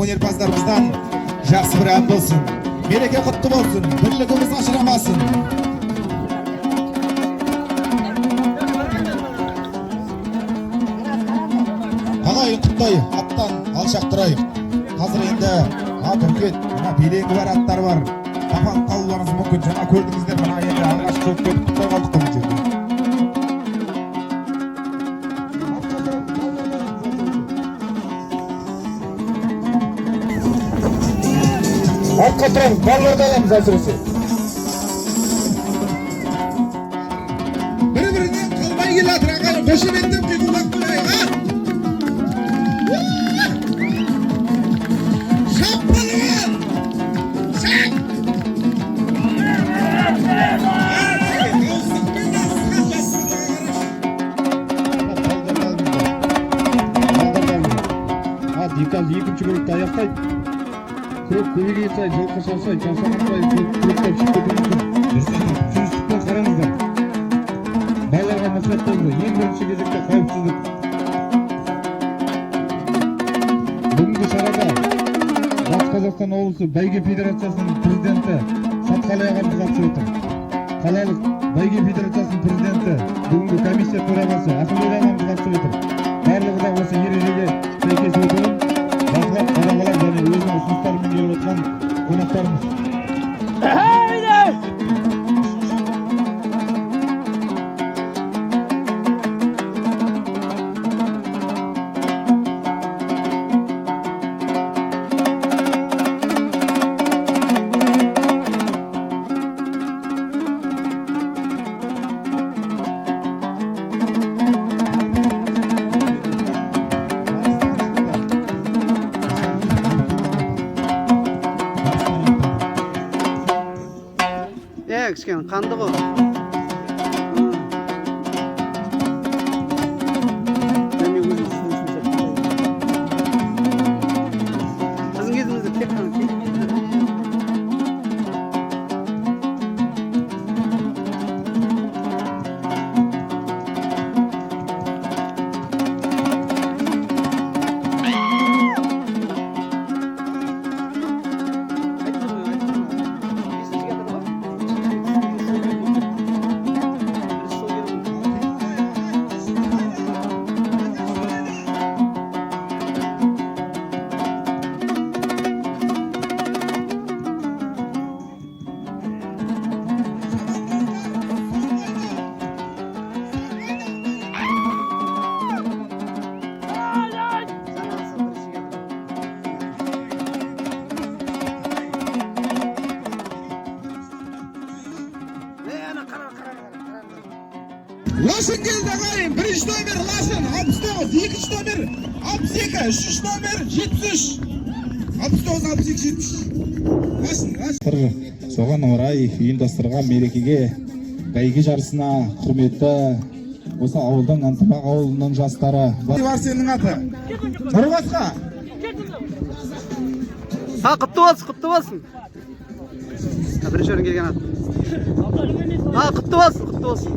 өнерпаздарымыздан жақсы бір ән болсын. Мереке құтты болсын, бірлігіміз ажырамасын. Ағайын құттай аттан алшақтырайық. Қазір енді бүркет, белеңі бар аттар бар. Тапан қалуларыңыз мүмкін. Жаңа көрдіңіздер, мына енді алғаш көп құттай қалдық бұл жерде. Артқа тұрамыз, барларды аламыз әсіресе. Бір-бірінен қалмай келатыр ағайын, қошеметтеп қиқылдап қойайық, а? Шап балуан! Шап! Декан екінші бөлікті аяқтайды. Көп көбейген сайын, жолқа шалсай, жасаған сайын, көптеп шықты мүмкін. Түсіністікпен қараңыздар. Байларға мақсат болды. Ең бірінші кезекте қауіпсіздік. Бүгінгі шарада Батыс Қазақстан облысы Бәйге Федерациясының президенті Сатқалай ағамыз қатысып отыр. Қалалық Бәйге Федерациясының президенті, бүгінгі комиссия төрағасы Ақылбек ағамыз қатысып отыр. Барлығы да осы ережеге сәйкес отырып, бақылап, қадағалап және өзінің ұсыныстарымен келіп отқан қонақтарымыз. Кішкене қанды ғой. Біздің кезімізде тек қана Лашын келді ағайын, бірінші номер Лашын, 69, екінші номер 62, үшінші номер 73. 69, 62, 73. Лашын. Соған орай ұйымдастырған мерекеге, бәйге жарысына құрметті осы ауылдың Антымақ ауылының жастары. Бар сенің аты? Нұрбасқа. Құтты болсын. Бірінші орын келген аты. Құтты болсын.